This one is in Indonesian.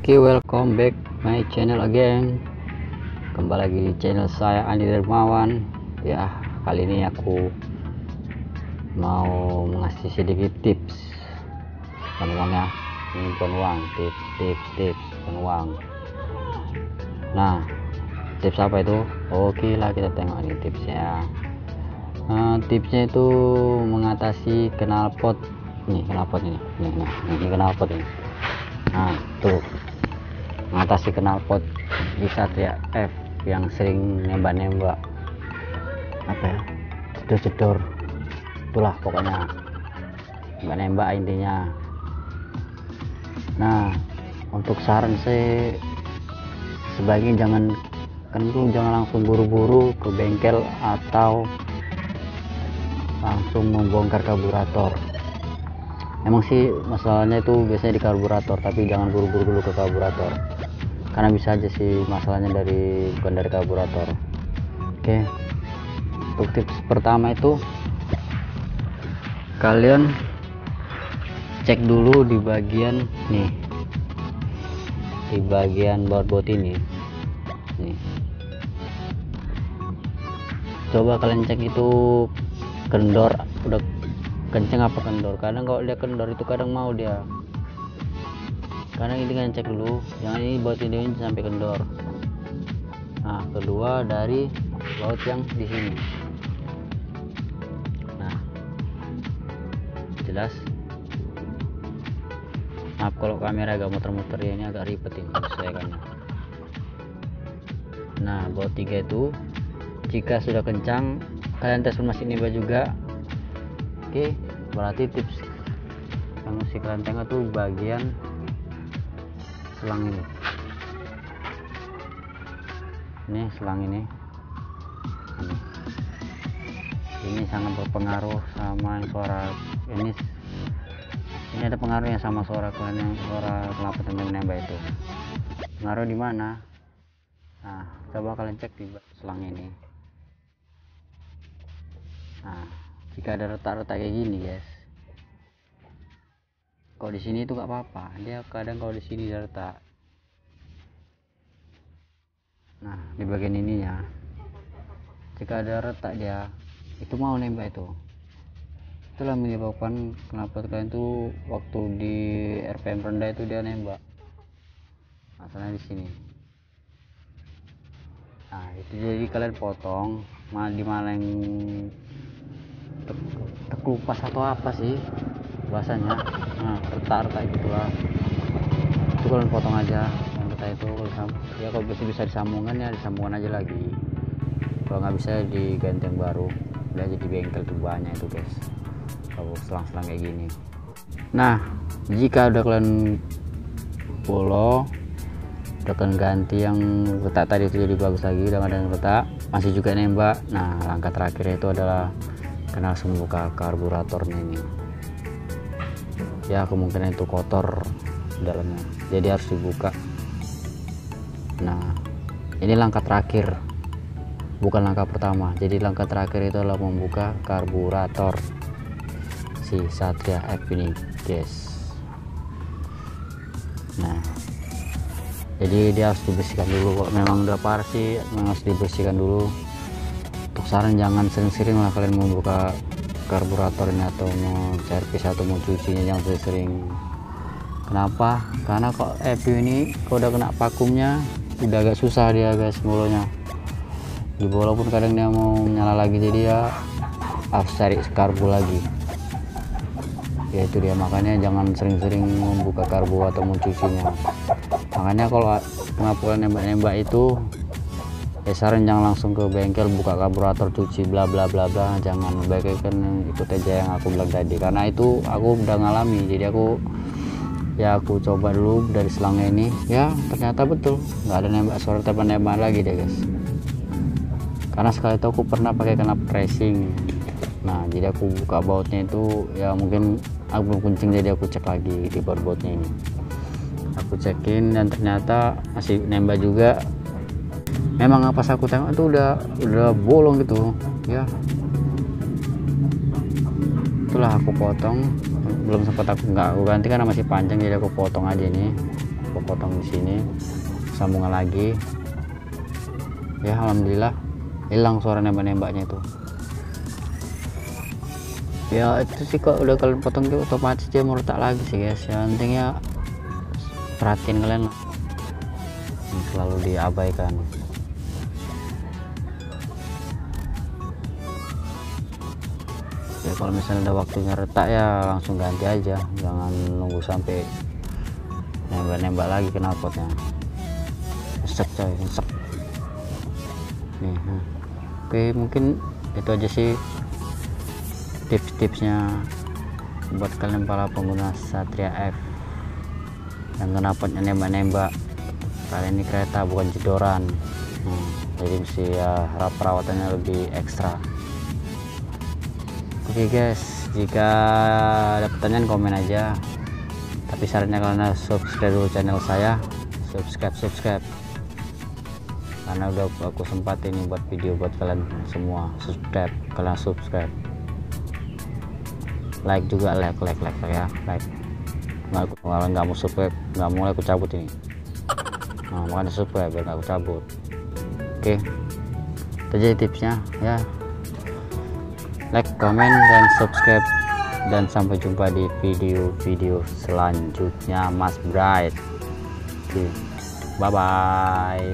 Oke, welcome back my channel again. Kembali lagi di channel saya Andi Dermawan. Ya, kali ini aku mau ngasih sedikit tips bukan ya, ini bukan uang, tips bukan uang. Nah, tips apa itu? Oke lah, kita tengok nih tipsnya. Tipsnya itu mengatasi knalpot. Nih knalpot ini, ini knalpot ini. Nah, tuh mengatasi knalpot di Satria F yang sering nembak-nembak apa ya, jedor-jedor, itulah pokoknya nembak intinya. Nah, untuk saran saya sebaiknya jangan langsung buru-buru ke bengkel atau langsung membongkar karburator. Emang sih masalahnya itu biasanya di karburator, tapi jangan buru-buru dulu ke karburator, karena bisa aja sih masalahnya bukan dari karburator. Oke, untuk tips pertama itu kalian cek dulu di bagian nih, di bagian baut ini nih. Coba kalian cek itu kendor udah kenceng apa kendor. Kadang kalau dia kendor itu kadang mau dia, karena ini kan cek dulu, jangan ini baut ini sampai kendor. Nah, kedua dari baut yang di sini. Nah, jelas. Maaf kalau kamera agak muter-muter ya, ini agak ribet ini menyesuaikannya. Nah, baut 3 itu jika sudah kencang kalian tes mesin nembak juga. Oke, berarti tips yang mesti kalian tengok tuh bagian selang ini. Ini selang ini sangat berpengaruh sama suara ini ada pengaruhnya sama suara kalian, yang suara knalpot yang menembak itu. Pengaruh di mana? Nah, coba kalian cek di selang ini. Nah, jika ada retak-retak kayak gini guys, kalau di sini itu gak apa-apa, dia kadang kalau di sini ada retak. Nah, di bagian ininya jika ada retak dia itu mau nembak itu. Itulah menyebabkan kenapa kalian tuh waktu di RPM rendah itu dia nembak. Masalahnya di sini. Nah, itu jadi kalian potong di mana yang terkelupas atau apa sih bahasanya. Nah, retak itulah, itu kalian potong aja yang retak itu. Kalau bisa disambungkan ya disambungkan aja lagi, kalau nggak bisa diganti yang baru. Udah jadi bengkel tuh banyak itu guys kalau selang-selang kayak gini. Nah, jika udah kalian udah kalian ganti yang retak tadi itu jadi bagus lagi, udah ada yang retak masih juga nembak. Nah, langkah terakhir itu adalah kena langsung buka karburatornya ini. Ya, kemungkinan itu kotor dalamnya, jadi harus dibuka. Nah, ini langkah terakhir, bukan langkah pertama. Jadi langkah terakhir itu adalah membuka karburator si Satria F ini guys. Nah, jadi dia harus dibersihkan dulu. Kok memang udah parah sih, memang harus dibersihkan dulu. Untuk saran jangan sering-sering lah kalian membuka karburator ini, atau mau servis atau mau cucinya jangan sering-sering. Kenapa? Karena kok EPU ini kalau udah kena vakumnya udah agak susah dia guys ngolonya. Walaupun kadang dia mau nyala lagi, jadi ya harus cari karbu lagi. Ya itu dia, makanya jangan sering-sering membuka karbu atau mencucinya. Makanya kalau kenapa nembak-nembak itu ya saran jangan langsung ke bengkel buka karburator cuci bla bla bla bla, jangan. Baiknya kan ikut aja yang aku bilang tadi, karena itu aku udah ngalami. Jadi aku coba dulu dari selangnya ini, ya ternyata betul nggak ada nembak, suara tembak lagi deh guys. Karena sekali itu aku pernah pakai knalpot racing. Nah, jadi aku buka bautnya itu ya mungkin aku belum kuncing, jadi aku cek lagi di bautnya ini. Aku cekin dan ternyata masih nembak juga. Memang pas aku tengok itu udah bolong gitu ya. Itulah aku potong, belum sempat aku ganti karena masih panjang, jadi aku potong aja ini. aku potong di sini, sambungan lagi. Ya alhamdulillah hilang suara nembak-nembaknya itu. Ya itu sih, kok udah kalian potong itu otomatis dia meretak lagi sih guys. Yang pentingnya perhatiin kalian lah, selalu diabaikan. Ya kalau misalnya ada waktunya retak ya langsung ganti aja, jangan nunggu sampai nembak-nembak lagi knalpotnya. Nyesek coy, nyesek nih. Oke, mungkin itu aja sih tips-tipsnya buat kalian para pengguna Satria F yang knalpotnya nembak-nembak. Kalian ini kereta bukan jedoran, jadi mesti ya perawatannya lebih ekstra. Oke guys, jika ada pertanyaan komen aja, tapi sarannya kalian subscribe dulu channel saya, subscribe karena udah aku sempat ini buat video buat kalian semua. Kalian subscribe, like juga, like ya, like. Nggak mau subscribe, nggak mau, aku cabut ini. Nah, makanya subscribe biar aku cabut. Oke, itu aja tipsnya ya. Like, comment, dan subscribe, dan sampai jumpa di video-video selanjutnya Mas Bright. Bye bye.